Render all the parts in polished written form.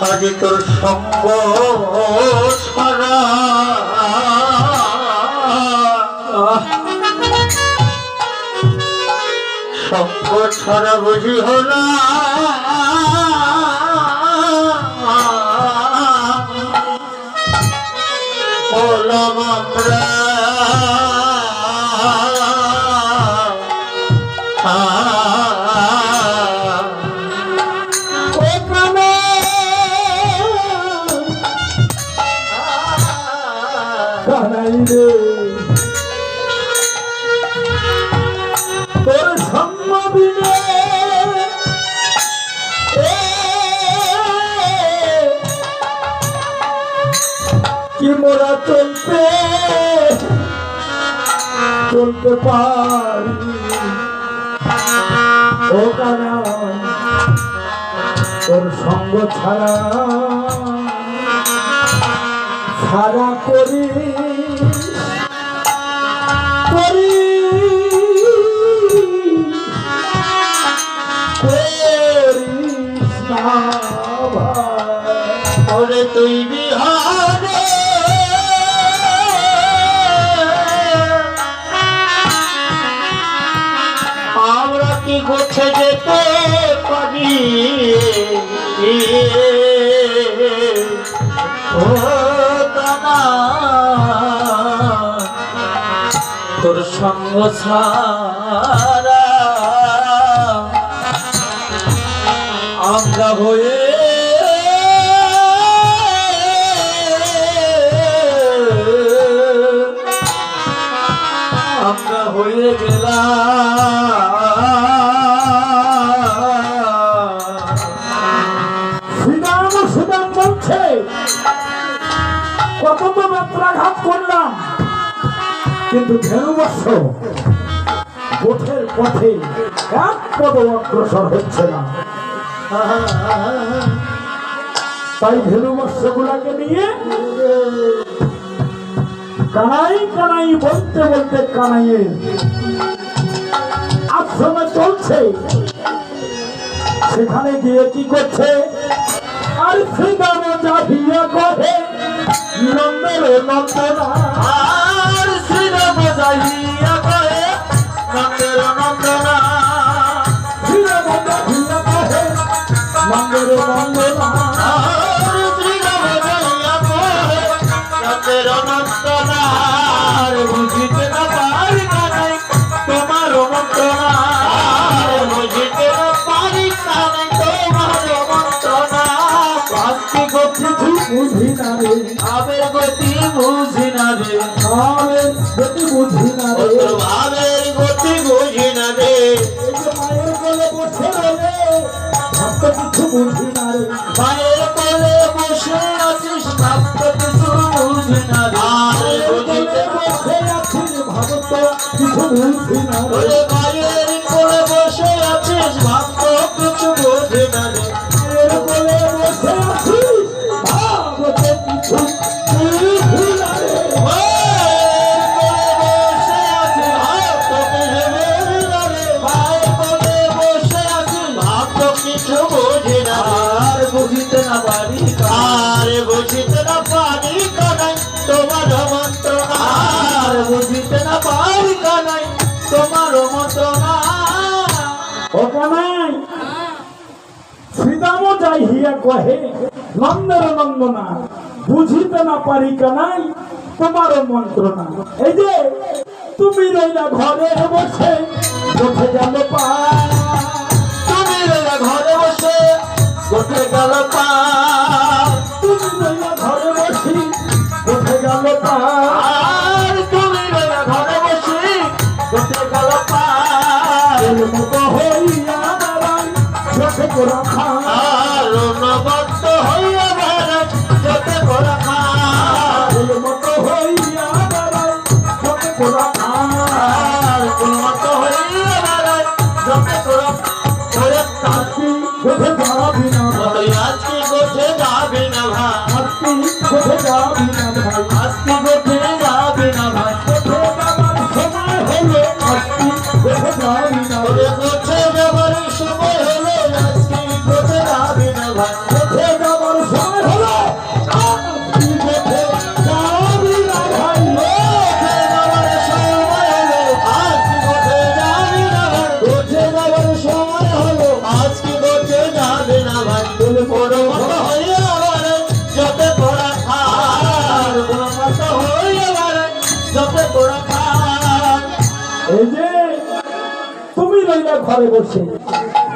আজ তোর সঙ্গ ছাড়া সঙ্গ ছাড়া বুঝি হলো হলাম আমরা তোর সম্মাবিনে কি মোরা চলতে পারি ও কানা তোর সঙ্গ ছাড়া ছাড়া করি ওরে তুই বিহারে আমরা কি গোছে যেতে পারি ও কানা তোর সঙ্গ ছাড়া আমরা হয়ে আমরা হয়ে গেলাম সুদান বলছে কত তো মাত্রাঘাত করলাম কিন্তু ধেনুবর্ষ গোঠের পথে এক পদ অগ্রসর হচ্ছে না তাই ধেনুবর্ষ গুলাকে নিয়ে কানাই কানাই বলতে বলতে কানাইয়ের আশ্রমে চলছে সেখানে গিয়ে কি করছে আর শ্রীদাম যাহিয়া কহে নন্দের নন্দনা আর শ্রীরাম যাইয়া কহে নন্দের নন্দনা শ্রীরাম যাহিয়া কহে নন্দের নন্দনা আর শ্রীরাম যাইয়া কহে নন্দের নন্দনা বুঝিতে না পারি কানাই তোমার মন্ত্রণা বুঝিতে না পারি কানাই তোমার মন্ত্রণা বাক্যে গতি বুঝি না রে ভাবের গতি বুঝি না রে ভাবের গতি বুঝি না রে ভাবের গতি বুঝি না রে এই যে মায়ের কোলে বসে রলে ভক্ত কিছু বুঝি না রে মায়ের কোলে বসে আছিস ভাবত কিছু বুঝি না রে বুঝিতে বসে আছিস ভাবত কিছু বুঝি না রে ওরে মায়ের কোলে বসে আছিস ভাবত কিছু বুঝি না রে মায়ের কোলে বসে আছিস ভাবত কিছু বুঝি না রে কিছু বুঝি না আর বুঝিতে না পারি আর বুঝিতে না পারি কানাই তোমার মন্ত্রণা আর বুঝিতে না পারি কানাই তোমার মন্ত্রণা ও কানাই শ্রীদাম যাইয়া কহে নন্দের নন্দনা বুঝিতে না পারি কানাই তোমার মন্ত্রণা এই যে তুমি রইলা ঘরে বসে উঠে গেল পা তুমি রইলা ঘরে বসে উঠে গেল পা তুমি রইলা ঘরে বসি উঠে গেল পা আর তুমি রইলা ঘরে বসে উঠে গেল পা মতো হইয়া দাঁড়াই চোখে গোড়া খা আর নবদ্দ হইয়া বেড়াই চোখে গোড়া খা মতো হইয়া দাঁড়াই চোখে গোড়া খা মতো হইয়া বেড়াই চোখে গোড়া কাশি উঠে যাবি না আজকে গোঠে বড় মতো হয়ে আবার যতে পড়া খার বড় মতো হয়ে আবার যতে পড়া খার। এই যে তুমি রইলা ঘরে বসে,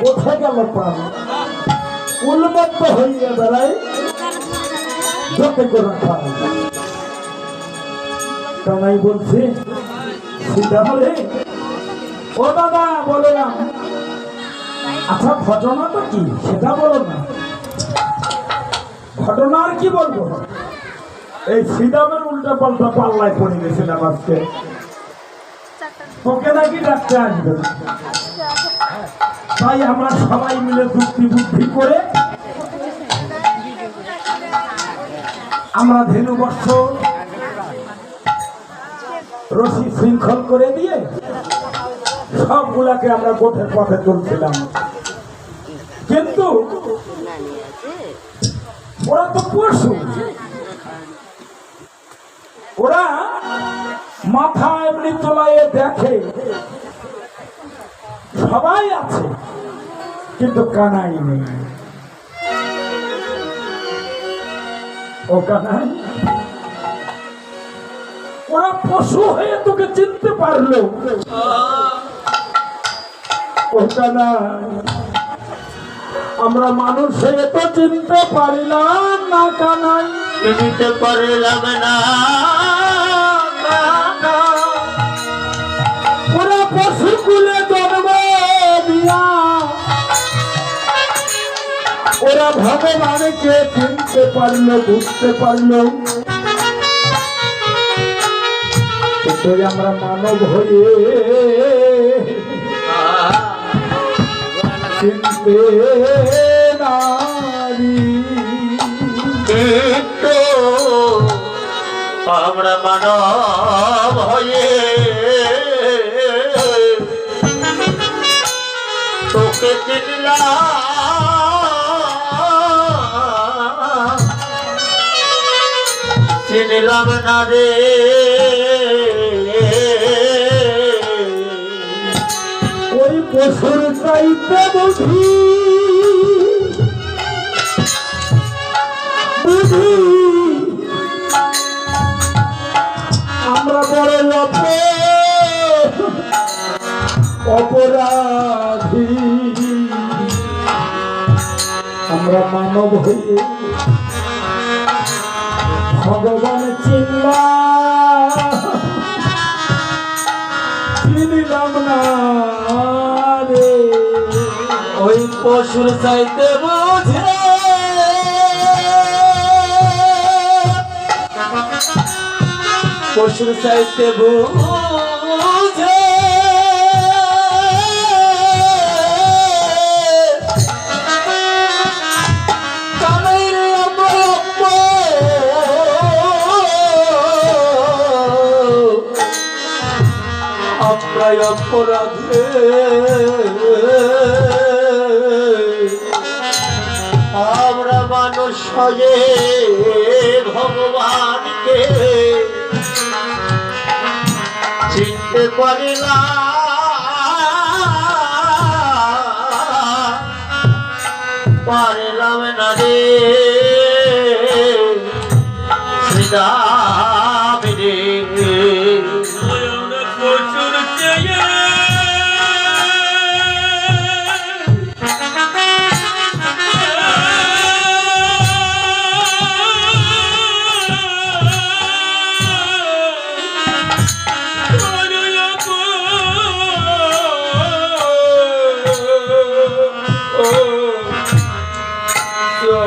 কোথায় গেল প্রাণ? উন্মত্ত হইয়া বেড়াই যতে করে খায়। কানাই বলছে সেটা হলে ও দাদা বলো না, আচ্ছা ঘটনাটা কি সেটা বলো না। ঘটনা আর কি বলবো, এই শ্রীরামের উল্টা পাল্টা পাল্লায় পড়ে গেছিলাম আজকে। তোকে নাকি ডাকতে আসবে, তাই আমরা সবাই মিলে যুক্তি বুদ্ধি করে আমরা ধেনু বর্ষ রশি শৃঙ্খল করে দিয়ে সবগুলাকে আমরা গোঠের পথে তুলছিলাম। কিন্তু ওরা তো পশু, ওরা মাথা এমনি তোলায় দেখে সবাই আছে কিন্তু কানাই নেই। ও কানাই, ওরা পশু হয়ে তোকে চিনতে পারলো। ও কানাই, আমরা মানুষ হয়ে তো চিনতে পারিলাম না কানাই। চিনতে পারলাম না, ওরা পশু কুলে জন্ম দিয়া ওরা ভগবানকে চিনতে পারলো, বুঝতে পারলো। কিন্তু আমরা মানব হয়ে চিনতে নারি। কিন্তু আমরা মানব হয়ে তোকে চিনলাম না রে। ওই পশুর চাইতে বুঝি বুঝি আমরা বড় অপরাধী। আমরা মানব হয়ে ভগবান চিনলাম না রে। ওই পশুর চাইতে বুঝে পশুর চাইতে বুঝে অপরাধে আমরা মানুষ হয়ে ভগবানকে চিনতে পারলাম না রে। শ্রীরাম রে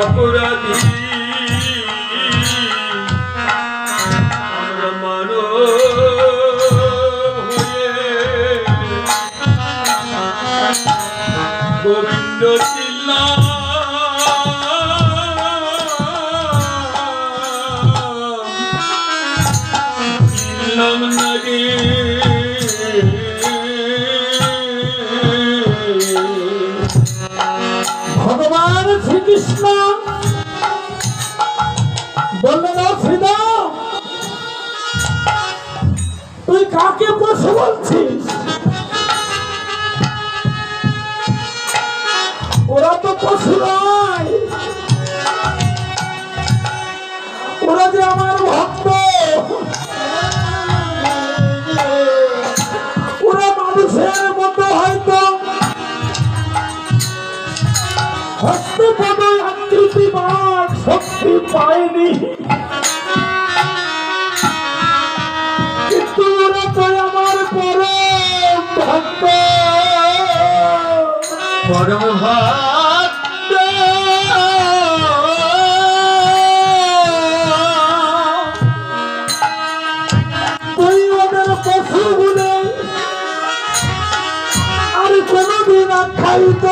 অপরাধী আমরা মানব গোবিন্দ চিনলাম না রে। ভগবান শ্রীকৃষ্ণ বললেন শ্রীরাম, তুই কাকে পশু বলছিস? ওরা তো পশু নয়, পদ আকৃতি বা শক্তি পায়নি, কিন্তু ওরা তো আমার পরম ভক্ত, পরম ভক্ত। তুই ওদের পশু বলে আর কোনদিন আখ্যায়িত